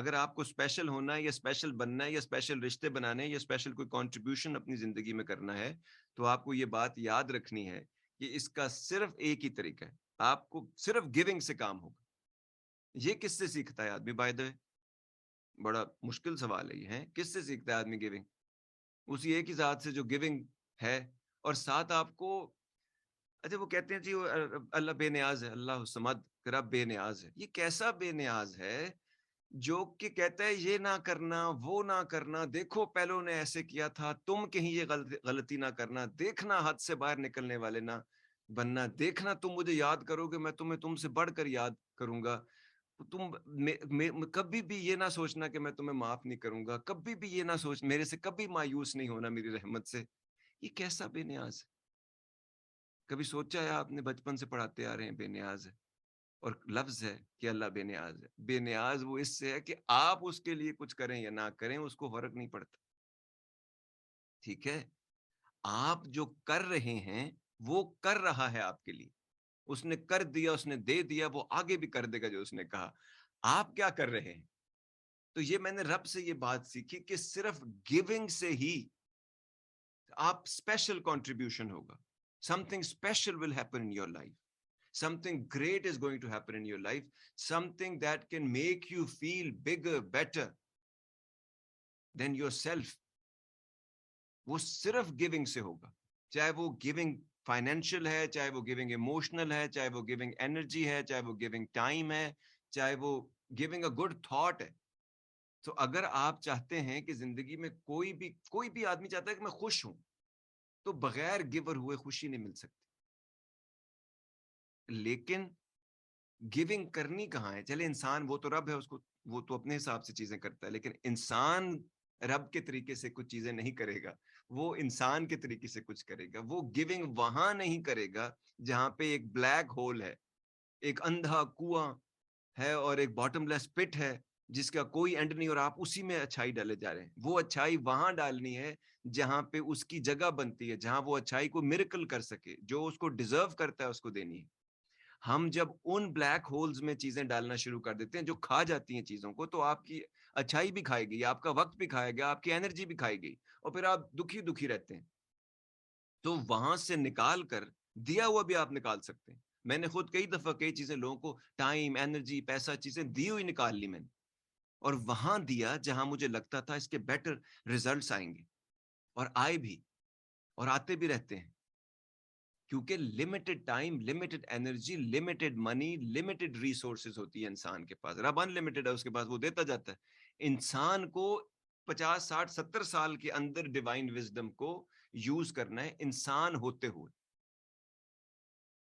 اگر آپ کو اسپیشل ہونا ہے یا اسپیشل بننا ہے یا اسپیشل رشتے بنانے ہیں یا اسپیشل کوئی کنٹریبیوشن اپنی زندگی میں کرنا ہے تو آپ کو یہ بات یاد رکھنی ہے کہ اس کا صرف ایک ہی طریقہ ہے, آپ کو صرف گیونگ سے کام ہوگا. یہ کس سے سیکھتا ہے آدمی؟ بائی دا وے بڑا مشکل سوال ہے یہ, ہے کس سے سیکھتا ہے آدمی گیونگ؟ اسی ایک ہی ذات سے جو گیونگ ہے. اور ساتھ آپ کو, اچھا وہ کہتے ہیں جی اللہ بے نیاز ہے, اللہ الصمد, رب بے نیاز ہے. یہ کیسا بے نیاز ہے جو کہ کہتا ہے یہ نہ کرنا وہ نہ کرنا, دیکھو پہلوں نے ایسے کیا تھا, تم کہیں یہ غلطی نہ کرنا, دیکھنا حد سے باہر نکلنے والے نہ بننا, دیکھنا تم مجھے یاد کرو گے میں تمہیں تم سے بڑھ کر یاد کروں گا, تم کبھی بھی یہ نہ سوچنا کہ میں تمہیں معاف نہیں کروں گا, کبھی بھی یہ نہ سوچ, میرے سے کبھی مایوس نہیں ہونا میری رحمت سے. یہ کیسا بے نیاز ہے؟ کبھی سوچا ہے آپ نے؟ بچپن سے پڑھاتے آ رہے ہیں بے نیاز ہے, اور لفظ ہے کہ اللہ بے نیاز ہے. بے نیاز وہ اس سے ہے کہ آپ اس کے لیے کچھ کریں یا نہ کریں اس کو فرق نہیں پڑتا. ٹھیک ہے, آپ جو کر رہے ہیں وہ کر رہا ہے آپ کے لیے, اس نے کر دیا, اس نے دے دیا, وہ آگے بھی کر دے گا جو اس نے کہا. آپ کیا کر رہے ہیں؟ تو یہ میں نے رب سے یہ بات سیکھی کہ صرف گیونگ سے ہی آپ اسپیشل کنٹریبیوشن ہوگا. Something special will happen in your life. Something great is going to happen in your life. Something that can make you feel bigger, better than yourself. وہ صرف گیونگ سے ہوگا. چاہے وہ گیونگ فائنینشیل ہے, چاہے وہ گیونگ ایموشنل ہے, چاہے وہ گیونگ انرجی ہے, چاہے وہ گیونگ ٹائم ہے, چاہے وہ گیونگ اے گڈ تھاٹ ہے. تو اگر آپ چاہتے ہیں کہ زندگی میں کوئی بھی آدمی چاہتا ہے کہ میں خوش ہوں, تو بغیر گیور ہوئے خوشی نہیں مل سکتی. لیکن گیونگ کرنی کہاں ہے؟ چلے انسان, وہ تو رب ہے, اس کو وہ تو اپنے حساب سے چیزیں کرتا ہے, لیکن انسان رب کے طریقے سے کچھ چیزیں نہیں کرے گا, وہ انسان کے طریقے سے کچھ کرے گا. وہ گیونگ وہاں نہیں کرے گا جہاں پہ ایک بلیک ہول ہے, ایک اندھا کنواں ہے اور ایک باٹم لیس پٹ ہے جس کا کوئی اینڈ نہیں, اور آپ اسی میں اچھائی ڈالے جا رہے ہیں. وہ اچھائی وہاں ڈالنی ہے جہاں پہ اس کی جگہ بنتی ہے, جہاں وہ اچھائی کو میریکل کر سکے, جو اس کو ڈیزرو کرتا ہے اس کو دینی ہے. ہم جب ان بلیک ہولز میں چیزیں ڈالنا شروع کر دیتے ہیں جو کھا جاتی ہیں چیزوں کو, تو آپ کی اچھائی بھی کھائے گی, آپ کا وقت بھی کھائے گا, آپ کی انرجی بھی کھائے گی, اور پھر آپ دکھی رہتے ہیں. تو وہاں سے نکال کر دیا ہوا بھی آپ نکال سکتے ہیں. میں نے خود کئی دفعہ کئی چیزیں لوگوں کو, ٹائم, انرجی, پیسہ, چیزیں دی ہوئی نکال لی میں نے, اور وہاں دیا جہاں مجھے لگتا تھا اس کے بیٹر ریزلٹس آئیں گے, اور آئے بھی, اور آتے بھی رہتے ہیں. کیونکہ limited time, limited energy, limited money, limited resources ہوتی ہے انسان کے پاس. رب ان لمیٹڈ ہے, اس کے پاس وہ دیتا جاتا ہے. انسان کو 50, 60, 70 سال کے اندر ڈیوائن وزڈم کو یوز کرنا ہے انسان ہوتے ہوئے.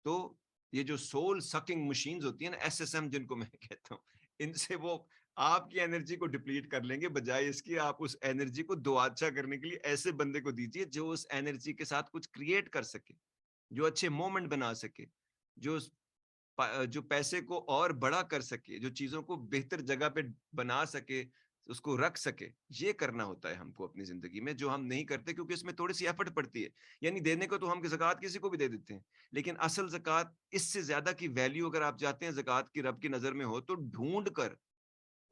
تو یہ جو سول سکنگ مشینز ہوتی ہیں نا, SSM جن کو میں کہتا ہوں, ان سے وہ آپ کی انرجی کو ڈپلیٹ کر لیں گے, بجائے اس کی آپ اس انرجی کو دو اچھا کرنے کے لیے ایسے بندے کو دیجیے جو اس انرجی کے ساتھ کچھ کریٹ کر سکے, جو اچھے مومنٹ بنا سکے, جو پیسے کو اور بڑا کر سکے, جو چیزوں کو بہتر جگہ پہ بنا سکے, اس کو رکھ سکے. یہ کرنا ہوتا ہے ہم کو اپنی زندگی میں, جو ہم نہیں کرتے کیونکہ اس میں تھوڑی سی ایفرٹ پڑتی ہے. یعنی دینے کو تو ہم زکوٰۃ کسی کو بھی دے دیتے ہیں, لیکن اصل زکوٰۃ اس سے زیادہ کی ویلیو اگر آپ چاہتے ہیں زکوٰۃ کی رب کی نظر میں ہو, تو ڈھونڈ کر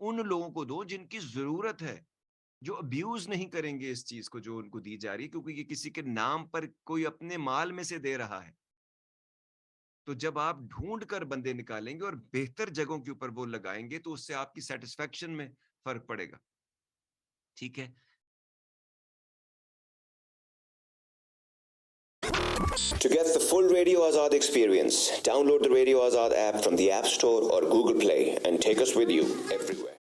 ان لوگوں کو دو جن کی ضرورت ہے, جو ابیوز نہیں کریں گے اس چیز کو جو ان کو دی جا رہی ہے, کیونکہ یہ کسی کے نام پر کوئی اپنے مال میں سے دے رہا ہے. تو جب آپ ڈھونڈ کر بندے نکالیں گے اور بہتر جگہوں کے اوپر وہ لگائیں گے, تو اس سے آپ کی سیٹسفیکشن میں فرق پڑے گا. ٹھیک ہے. To get the full Radio Azad experience, download the Radio Azad app from the App Store or Google Play and take us with you everywhere.